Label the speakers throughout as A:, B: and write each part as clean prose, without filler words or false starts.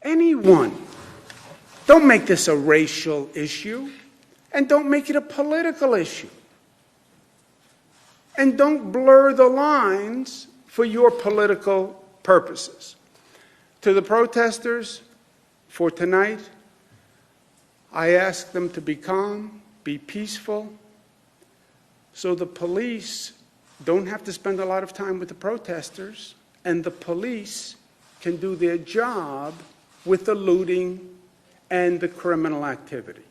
A: Anyone. Don't make this a racial issue, and don't make it a political issue. And don't blur the lines for your political purposes. To the protesters for tonight, I ask them to be calm, be peaceful, so the police don't have to spend a lot of time with the protesters, and the police can do their job with the looting and the criminal activity.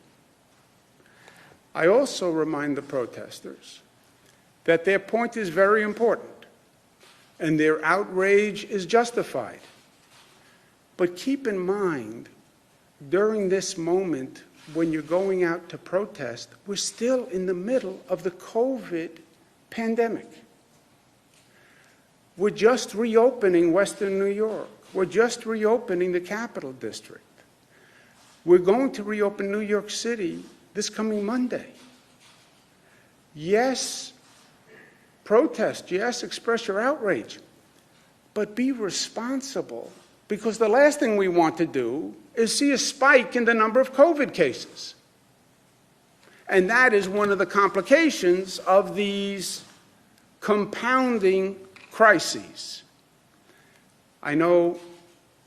A: I also remind the protesters that their point is very important and their outrage is justified. But keep in mind, during this moment when you're going out to protest, we're still in the middle of the COVID pandemic. We're just reopening Western New York. We're just reopening the Capital District. We're going to reopen New York City this coming Monday. Yes, protest. Yes, express your outrage. But be responsible, because the last thing we want to do is see a spike in the number of COVID cases. And that is one of the complications of these compounding crises. I know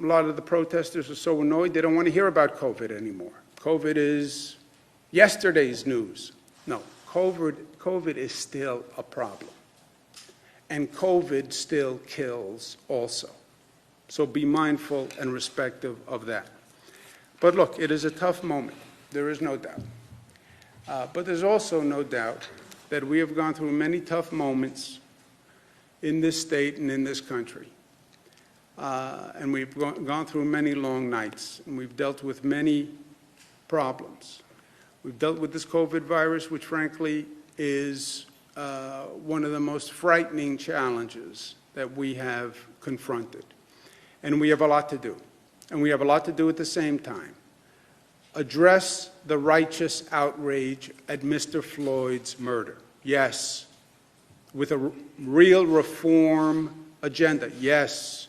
A: a lot of the protesters are so annoyed they don't want to hear about COVID anymore. COVID is yesterday's news. No, COVID is still a problem. And COVID still kills also. So be mindful and respectful of that. But look, it is a tough moment. There is no doubt. But there's also no doubt that we have gone through many tough moments in this state and in this country. And we've gone through many long nights, and we've dealt with many problems. We've dealt with this COVID virus, which frankly is one of the most frightening challenges that we have confronted. And we have a lot to do. And we have a lot to do at the same time. Address the righteous outrage at Mr. Floyd's murder. Yes. With a real reform agenda. Yes.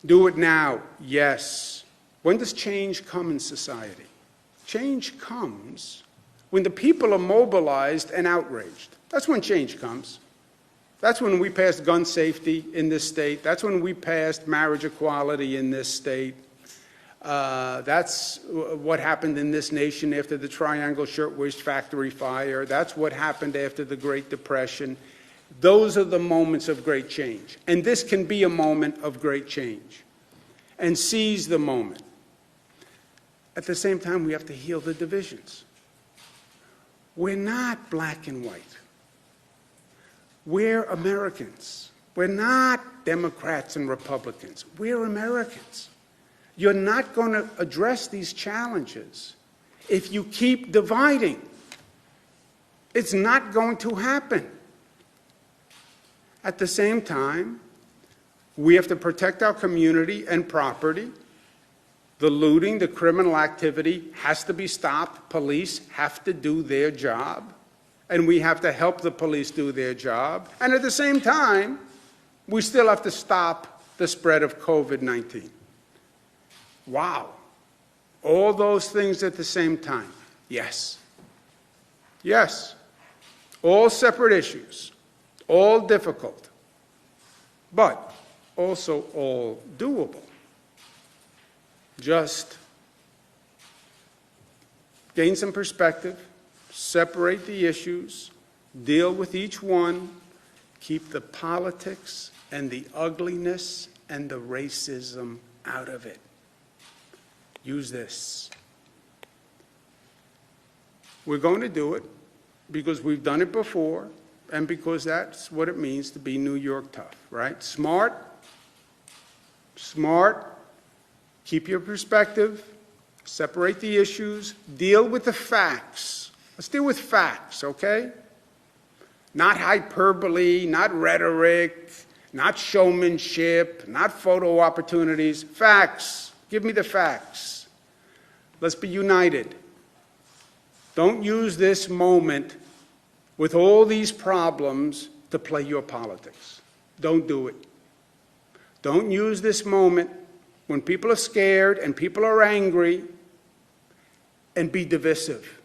A: Do it now. Yes. When does change come in society? Change comes when the people are mobilized and outraged. That's when change comes. That's when we passed gun safety in this state. That's when we passed marriage equality in this state. That's what happened in this nation after the Triangle Shirtwaist Factory fire. That's what happened after the Great Depression. Those are the moments of great change. And this can be a moment of great change. And seize the moment. At the same time, we have to heal the divisions. We're not black and white. We're Americans. We're not Democrats and Republicans. We're Americans. You're not going to address these challenges if you keep dividing. It's not going to happen. At the same time, we have to protect our community and property. The looting, the criminal activity has to be stopped. Police have to do their job. And we have to help the police do their job. And at the same time, we still have to stop the spread of COVID-19. Wow. All those things at the same time. Yes. Yes. All separate issues. All difficult. But also all doable. Just gain some perspective. Separate the issues, deal with each one, keep the politics and the ugliness and the racism out of it. Use this. We're going to do it because we've done it before and because that's what it means to be New York tough, right? Smart, keep your perspective, separate the issues, deal with the facts. Let's deal with facts, okay? Not hyperbole, not rhetoric, not showmanship, not photo opportunities. Facts. Give me the facts. Let's be united. Don't use this moment with all these problems to play your politics. Don't do it. Don't use this moment when people are scared and people are angry, and be divisive.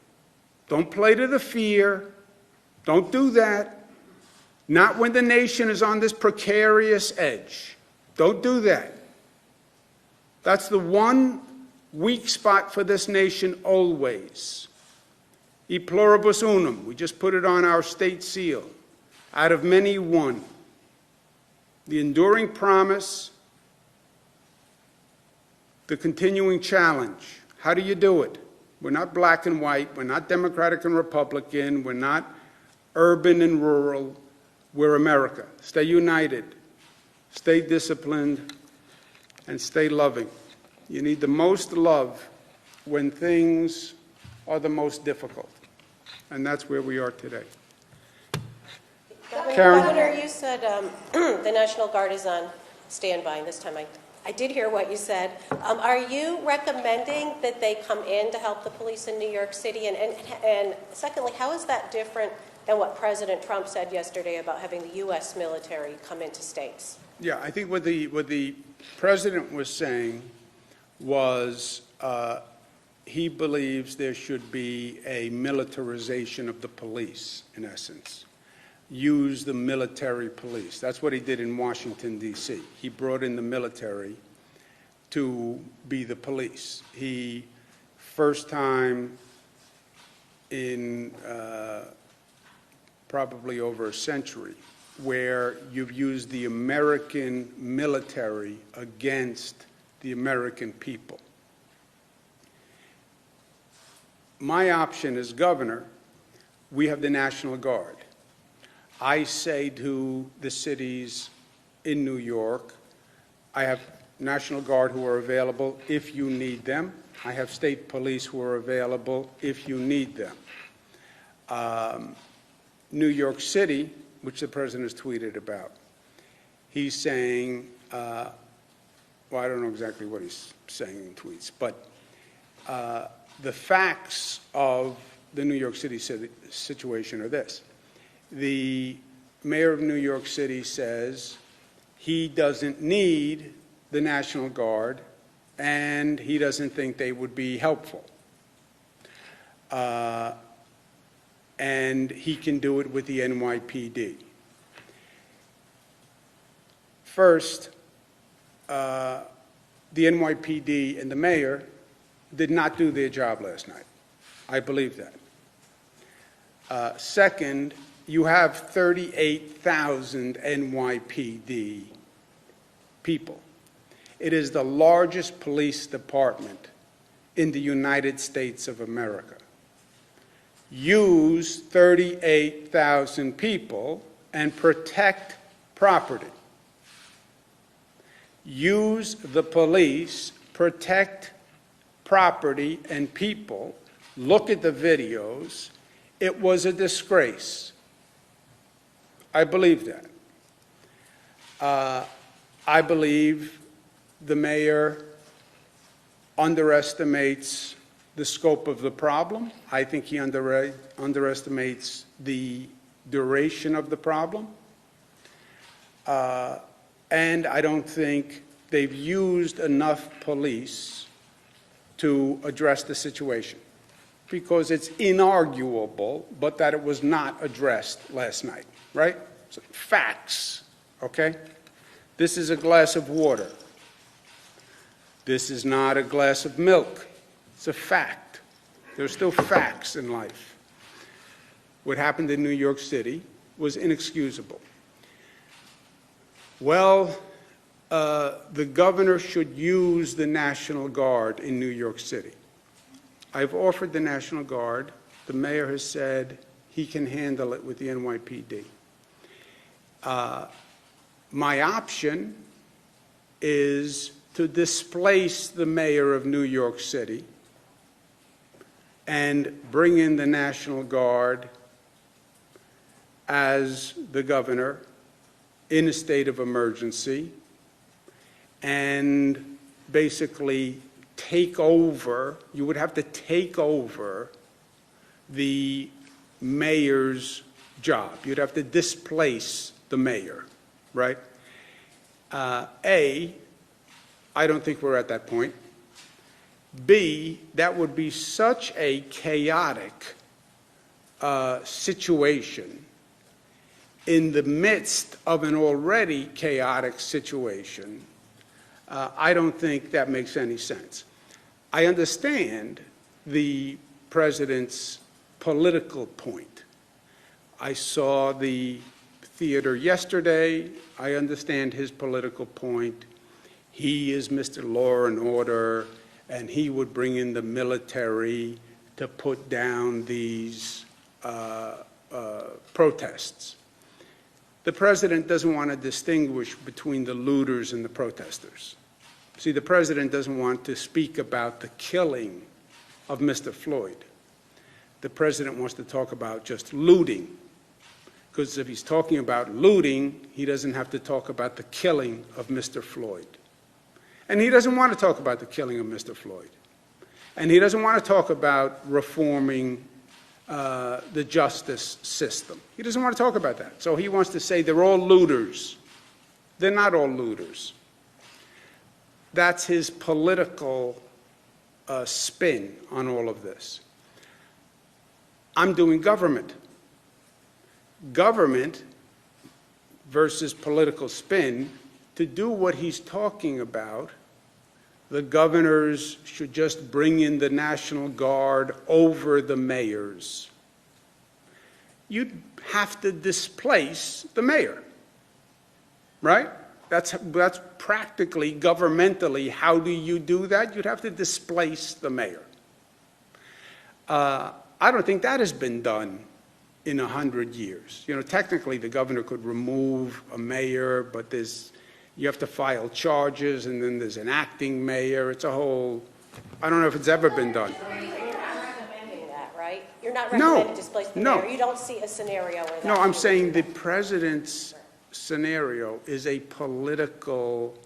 A: Don't play to the fear. Don't do that. Not when the nation is on this precarious edge. Don't do that. That's the one weak spot for this nation always. E pluribus unum. We just put it on our state seal. Out of many, one. The enduring promise, the continuing challenge. How do you do it? We're not black and white. We're not Democratic and Republican. We're not urban and rural. We're America. Stay united. Stay disciplined. And stay loving. You need the most love when things are the most difficult. And that's where we are today. Karen?
B: Governor, you said the National Guard is on standby this time. I did hear what you said. Are you recommending that they come in to help the police in New York City? And secondly, how is that different than what President Trump said yesterday about having the U.S. military come into states?
A: Yeah, I think what the president was saying was he believes there should be a militarization of the police, in essence. Use the military police. That's what he did in Washington, D.C. He brought in the military to be the police. He, first time in probably over a century, where you've used the American military against the American people. My option as governor, we have the National Guard. I say to the cities in New York, I have National Guard who are available if you need them. I have state police who are available if you need them. New York City, which the president has tweeted about, he's saying, well, I don't know exactly what he's saying in tweets, but the facts of the New York City situation are this. The mayor of New York City says he doesn't need the National Guard and he doesn't think they would be helpful. And he can do it with the NYPD. First, the NYPD and the mayor did not do their job last night. I believe that. Second, you have 38,000 NYPD people. It is the largest police department in the United States of America. Use 38,000 people and protect property. Use the police, protect property and people. Look at the videos. It was a disgrace. I believe that. I believe the mayor underestimates the scope of the problem. I think he underestimates the duration of the problem. And I don't think they've used enough police to address the situation, because it's inarguable, but that it was not addressed last night, right? So, facts, okay? This is a glass of water. This is not a glass of milk. It's a fact. There's still facts in life. What happened in New York City was inexcusable. Well, the governor should use the National Guard in New York City. I've offered the National Guard. The mayor has said he can handle it with the NYPD. My option is to displace the mayor of New York City and bring in the National Guard as the governor in a state of emergency and basically take over. You would have to take over the mayor's job. You'd have to displace the mayor, right? I don't think we're at that point. B, that would be such a chaotic situation in the midst of an already chaotic situation. I don't think that makes any sense. I understand the president's political point. I saw the theater yesterday. I understand his political point. He is Mr. Law and Order, and he would bring in the military to put down these protests. The president doesn't want to distinguish between the looters and the protesters. See, the president doesn't want to speak about the killing of Mr. Floyd. The president wants to talk about just looting, because if he's talking about looting, he doesn't have to talk about the killing of Mr. Floyd. And he doesn't want to talk about the killing of Mr. Floyd. And he doesn't want to talk about reforming the justice system. He doesn't want to talk about that. So he wants to say they're all looters. They're not all looters. That's his political spin on all of this. I'm doing government. Government versus political spin. To do what he's talking about, the governors should just bring in the National Guard over the mayors. You'd have to displace the mayor, right? That's practically, governmentally, how do you do that? You'd have to displace the mayor. I don't think that has been done in 100 years. You know, technically the governor could remove a mayor, but you have to file charges, and then there's an acting mayor. It's a whole, I don't know if it's ever been done.
B: You're not recommending that, right? You're not recommending displace the mayor. You don't see a scenario where that.
A: No, I'm saying the president's scenario is a political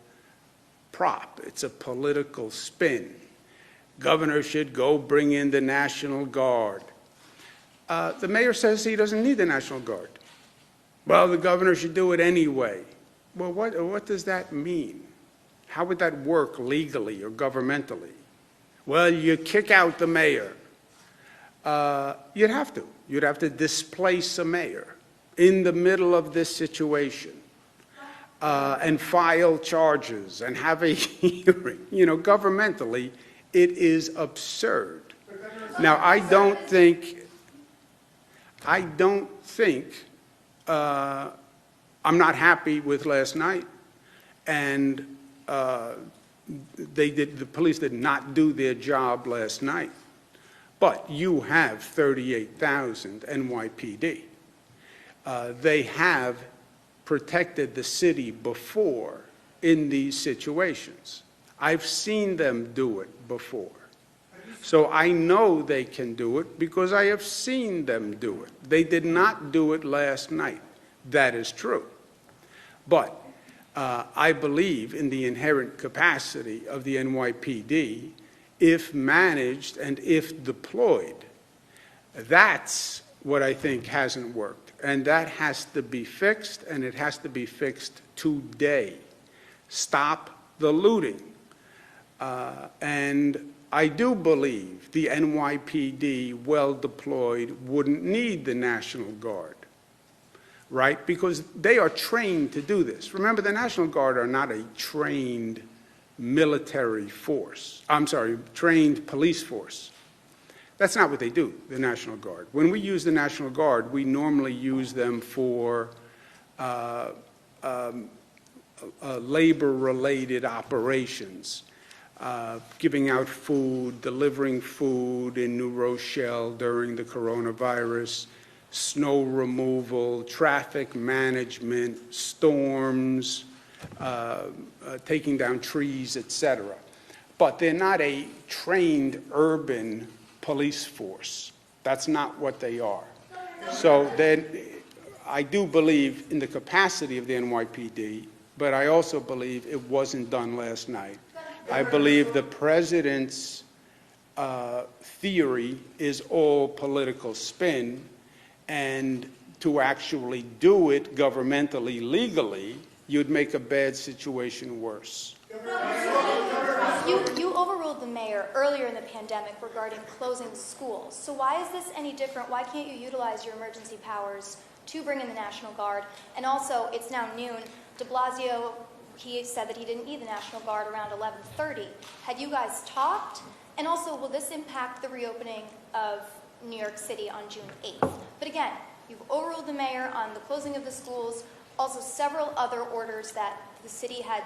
A: prop. It's a political spin. Governor should go bring in the National Guard. The mayor says he doesn't need the National Guard. Well, the governor should do it anyway. Well, what does that mean? How would that work legally or governmentally? Well, you kick out the mayor. You'd have to. You'd have to displace a mayor in the middle of this situation and file charges and have a hearing. You know, governmentally, it is absurd. Now, I don't think I'm not happy with last night, and the police did not do their job last night. But you have 38,000 NYPD. They have protected the city before in these situations. I've seen them do it before. So I know they can do it because I have seen them do it. They did not do it last night. That is true. But I believe in the inherent capacity of the NYPD if managed and if deployed. That's what I think hasn't worked. And that has to be fixed, and it has to be fixed today. Stop the looting. And I do believe the NYPD, well deployed, wouldn't need the National Guard, right? Because they are trained to do this. Remember, the National Guard are not a trained military force. I'm sorry, trained police force. That's not what they do, the National Guard. When we use the National Guard, we normally use them for labor-related operations. Giving out food, delivering food in New Rochelle during the coronavirus, snow removal, traffic management, storms, taking down trees, etc. But they're not a trained urban police force. That's not what they are. So then I do believe in the capacity of the NYPD, but I also believe it wasn't done last night. I believe the president's theory is all political spin, and to actually do it governmentally, legally, you'd make a bad situation worse.
C: You overruled the mayor earlier in the pandemic regarding closing schools. So why is this any different? Why can't you utilize your emergency powers to bring in the National Guard? And also, it's now noon. De Blasio, he said that he didn't need the National Guard around 11:30. Had you guys talked? And also, will this impact the reopening of New York City on June 8th? But again, you've overruled the mayor on the closing of the schools, also several other orders that the city had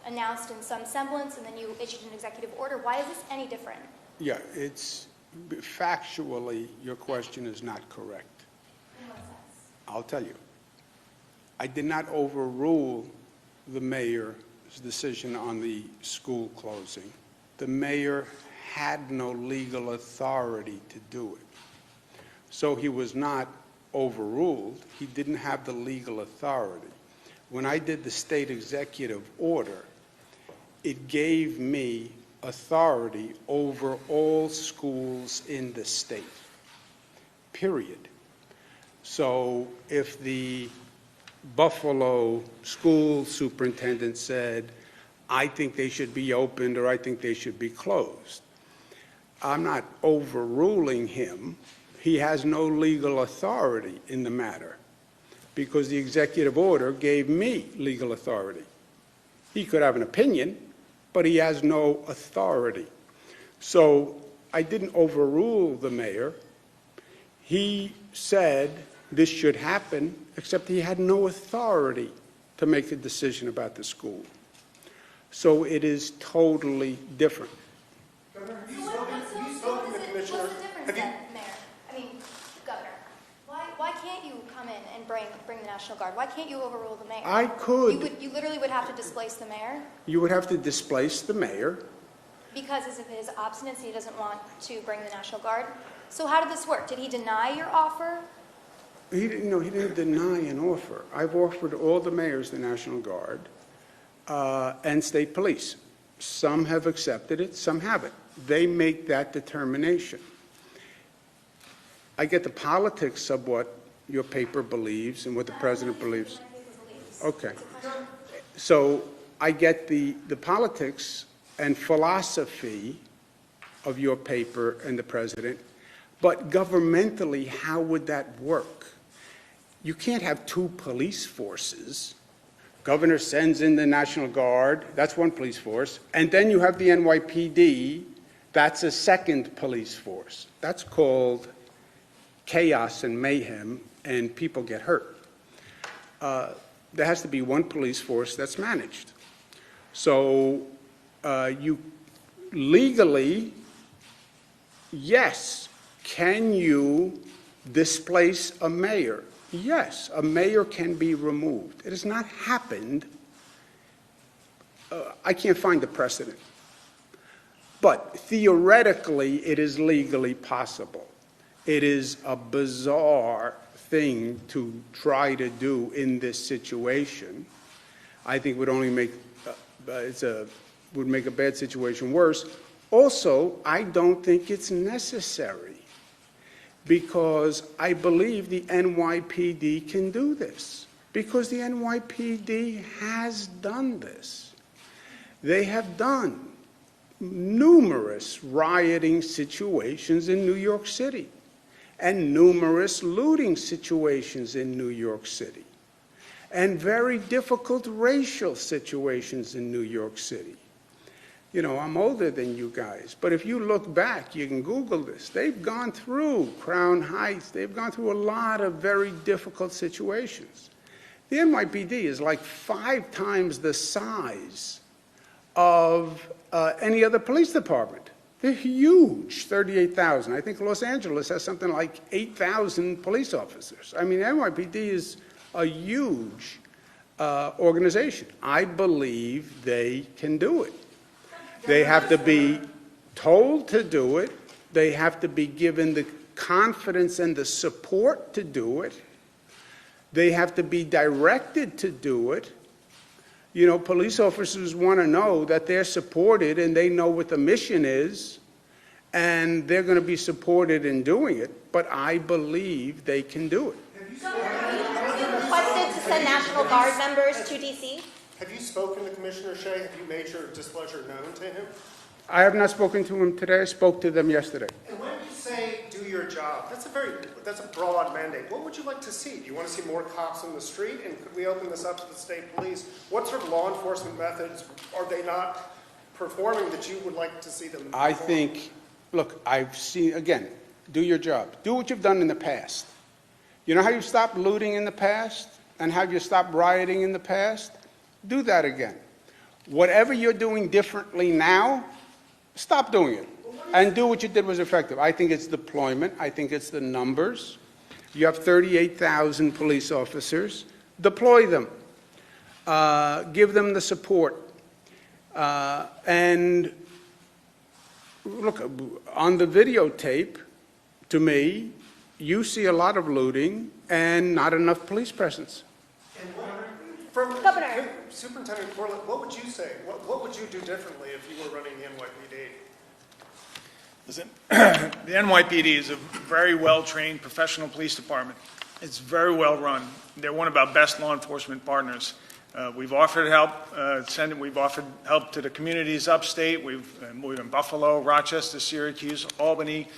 C: announced in some semblance, and then you issued an executive order. Why is this any different?
A: Yeah, it's factually, your question is not correct.
C: In what sense?
A: I'll tell you. I did not overrule the mayor's decision on the school closing. The mayor had no legal authority to do it. So he was not overruled. He didn't have the legal authority. When I did the state executive order, it gave me authority over all schools in the state, period. So if the Buffalo school superintendent said, I think they should be opened or I think they should be closed, I'm not overruling him. He has no legal authority in the matter because the executive order gave me legal authority. He could have an opinion, but he has no authority. So I didn't overrule the mayor. He said this should happen, except he had no authority to make a decision about the school. So it is totally different.
D: Governor, have you spoken to the commissioner?
C: What's the difference then, Mayor? I mean, Governor, why can't you come in and bring the National Guard? Why can't you overrule the mayor?
A: I could.
C: You literally would have to displace the mayor
A: You would have to displace the mayor.
C: because of his obstinacy, he doesn't want to bring the National Guard. So how did this work? Did he deny your offer?
A: He didn't deny an offer. I've offered all the mayors the National Guard and state police. Some have accepted it, some haven't. They make that determination. I get the politics of what your paper believes and what the president believes. Okay. So I get the politics and philosophy of your paper and the president, but governmentally, how would that work? You can't have two police forces. Governor sends in the National Guard, that's one police force, and then you have the NYPD, that's a second police force. That's called chaos and mayhem, and people get hurt. There has to be one police force that's managed. So you legally, yes, can you displace a mayor? Yes, a mayor can be removed. It has not happened. I can't find the precedent. But theoretically, it is legally possible. It is a bizarre thing to try to do in this situation. I think would only make would make a bad situation worse. Also, I don't think it's necessary because I believe the NYPD can do this because the NYPD has done this. They have done numerous rioting situations in New York City and numerous looting situations in New York City and very difficult racial situations in New York City. You know, I'm older than you guys, but if you look back, you can Google this. They've gone through Crown Heights. They've gone through a lot of very difficult situations. The NYPD is like 5 times the size of any other police department. They're huge, 38,000. I think Los Angeles has something like 8,000 police officers. I mean, NYPD is a huge organization. I believe they can do it. They have to be told to do it. They have to be given the confidence and the support to do it. They have to be directed to do it. You know, police officers want to know that they're supported and they know what the mission is, and they're going to be supported in doing it, but I believe they can do it.
E: You requested to send National Guard members to D.C.?
D: Have you spoken to Commissioner Shea? Have you made your displeasure known to him?
A: I have not spoken to him today. I spoke to them yesterday.
D: And when you say do your job, that's a broad mandate. What would you like to see? Do you want to see more cops in the street? And could we open this up to the state police? What sort of law enforcement methods are they not performing that you would like to see them perform?
A: I think, look, I've seen, again, do your job. Do what you've done in the past. You know how you stopped looting in the past and how you stopped rioting in the past? Do that again. Whatever you're doing differently now, stop doing it and do what you did was effective. I think it's deployment. I think it's the numbers. You have 38,000 police officers. Deploy them. Give them the support. And look, on the videotape, to me, you see a lot of looting and not enough police presence.
D: And
C: Governor.
D: Superintendent Corlett, what would you say? What would you do differently if you were running the NYPD?
E: Listen, the NYPD is a very well-trained professional police department. It's very well run. They're one of our best law enforcement partners. We've offered help. We've offered help to the communities upstate. We've in Buffalo, Rochester, Syracuse, Albany,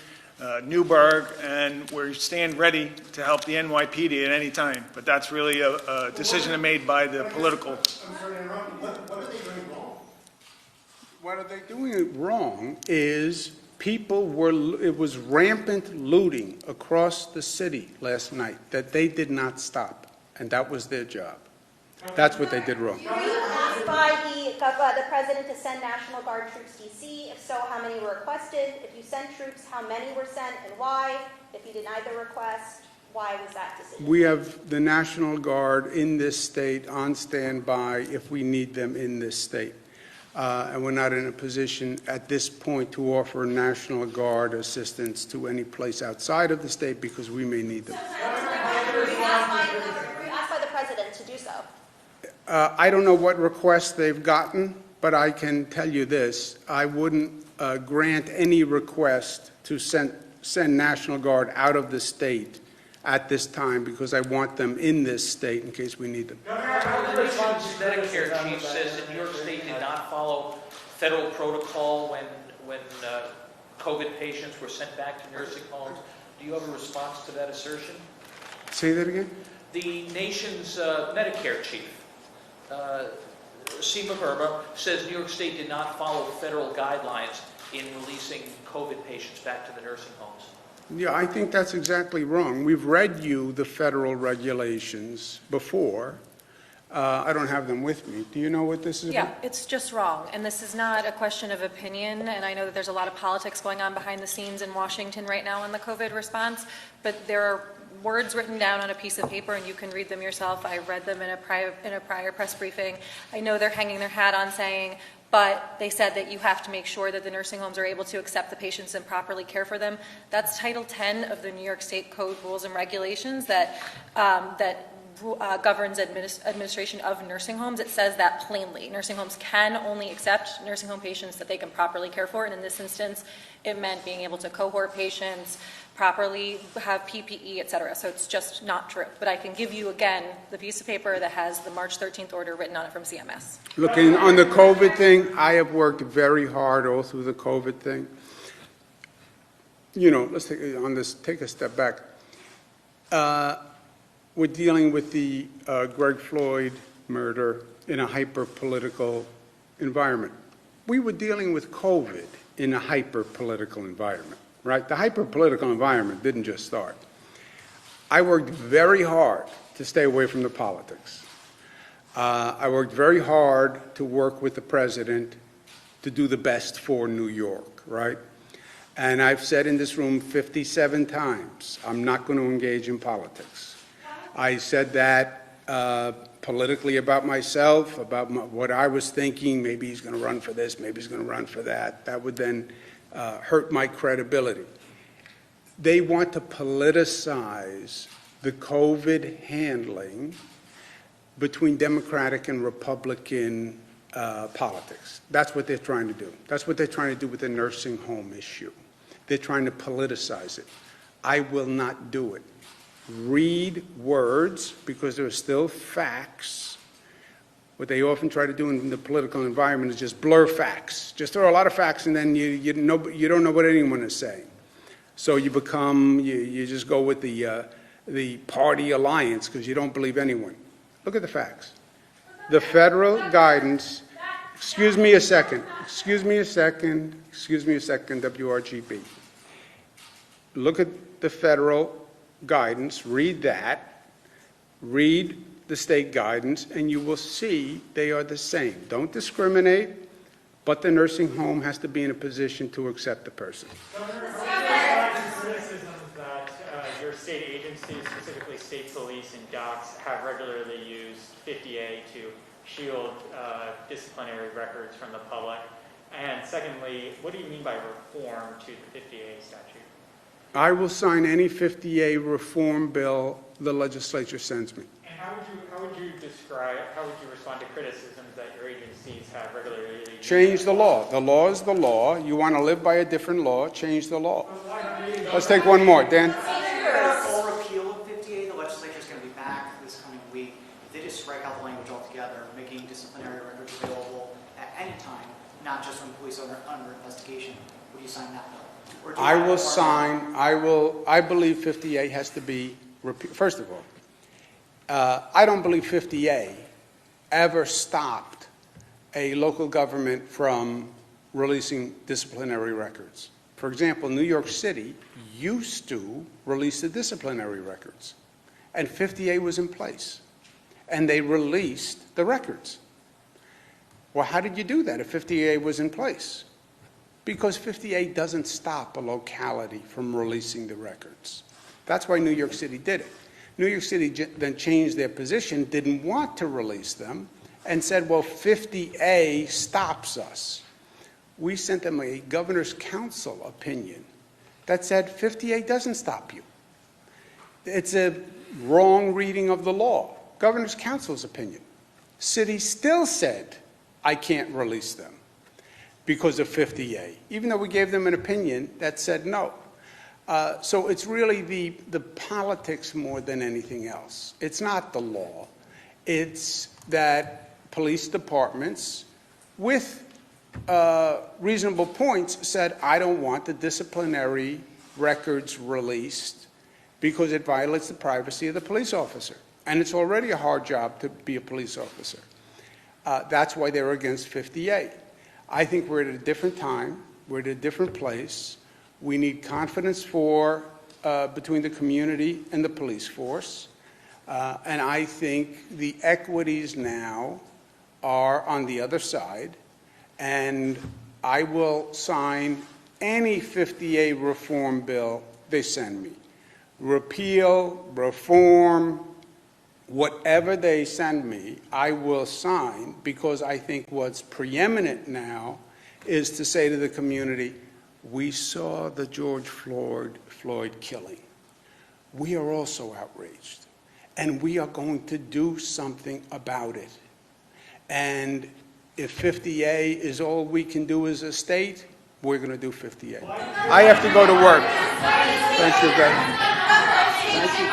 E: Newburgh, and we stand ready to help the NYPD at any time. But that's really a decision made by the political.
D: I'm sorry to interrupt you. What are they doing wrong?
A: What are they doing wrong is it was rampant looting across the city last night that they did not stop, and that was their job. That's what they did wrong.
F: Were you asked by the president to send National Guard troops to D.C.? If so, how many were requested? If you sent troops, how many were sent and why? If you denied the request, why was that decision?
A: We have the National Guard in this state on standby if we need them in this state. And we're not in a position at this point to offer National Guard assistance to any place outside of the state because we may need them.
F: Were you asked by the president to do so?
A: I don't know what requests they've gotten, but I can tell you this. I wouldn't grant any request to send National Guard out of the state at this time because I want them in this state in case we need them.
G: The nation's Medicare chief says that New York State did not follow federal protocol when COVID patients were sent back to nursing homes. Do you have a response to that assertion?
A: Say that again?
G: The nation's Medicare chief, Seema Verma, says New York State did not follow federal guidelines in releasing COVID patients back to the nursing homes.
A: Yeah, I think that's exactly wrong. We've read you the federal regulations before. I don't have them with me. Do you know what this is
H: Yeah,
A: about?
H: it's just wrong. And this is not a question of opinion. And I know that there's a lot of politics going on behind the scenes in Washington right now on the COVID response. But there are words written down on a piece of paper, and you can read them yourself. I read them in a prior press briefing. I know they're hanging their hat on saying, but they said that you have to make sure that the nursing homes are able to accept the patients and properly care for them. That's Title 10 of the New York State Code Rules and Regulations that governs administration of nursing homes. It says that plainly. Nursing homes can only accept nursing home patients that they can properly care for, and in this instance, it meant being able to cohort patients, properly have PPE, et cetera. So it's just not true. But I can give you, again, the piece of paper that has the March 13th order written on it from CMS.
A: Looking on the COVID thing, I have worked very hard all through the COVID thing. You know, let's take a step back. We're dealing with the Greg Floyd murder in a hyper-political environment. We were dealing with COVID in a hyper-political environment, right? The hyper-political environment didn't just start. I worked very hard to stay away from the politics. I worked very hard to work with the president to do the best for New York, right? And I've said in this room 57 times, I'm not going to engage in politics. I said that politically about myself, about what I was thinking. Maybe he's going to run for this, maybe he's going to run for that. That would then hurt my credibility. They want to politicize the COVID handling between Democratic and Republican politics. That's what they're trying to do. That's what they're trying to do with the nursing home issue. They're trying to politicize it. I will not do it. Read words, because there are still facts. What they often try to do in the political environment is just blur facts. Just throw a lot of facts, and then you don't know what anyone is saying. So you just go with the party alliance because you don't believe anyone. Look at the facts. The federal guidance, excuse me a second, WRGB. Look at the federal guidance, read that, read the state guidance, and you will see they are the same. Don't discriminate, but the nursing home has to be in a position to accept the person.
I: Criticisms that your state agencies, specifically state police and docs, have regularly used 50A to shield disciplinary records from the public. And secondly, what do you mean by reform to the 50A statute?
A: I will sign any 50A reform bill the legislature sends me.
I: And how would you respond to criticisms that your agencies have regularly used?
A: Change the law. The law is the law. You want to live by a different law, change the law. Let's take one more. Dan?
J: Full repeal of 50A, the legislature is going to be back this coming week. If they just strike out the language altogether, making disciplinary records available at any time, not just when police are under investigation, would you sign that bill? I believe 50A has to be repealed. First of all, I don't believe 50A ever stopped a local government from releasing disciplinary records. For example, New York City used to release the disciplinary records, and 50A was in place, and they released the records. Well, how did you do that if 50A was in place? Because 50A doesn't stop a locality from releasing the records. That's why New York City did it. New York City then changed their position, didn't want to release them, and said, well, 50A stops us. We sent them a governor's council opinion that said 50A doesn't stop you. It's a wrong reading of the law. Governor's council's opinion. City still said, I can't release them because of 50A, even though we gave them an opinion that said no. So it's really the politics more than anything else. It's not the law. It's that police departments, with reasonable points, said, I don't want the disciplinary records released because it violates the privacy of the police officer. And it's already a hard job to be a police officer. That's why they're against 50A. I think we're at a different time. We're at a different place. We need confidence between the community and the police force. And I think the equities now are on the other side. And I will sign any 50A reform bill they send me. Repeal, reform, whatever they send me, I will sign, because I think what's preeminent now is to say to the community, we saw the George Floyd killing. We are also outraged, and we are going to do something about it. And if 50A is all we can do as a state, we're going to do 50A. I have to go to work. Thank you, guys. Thank you.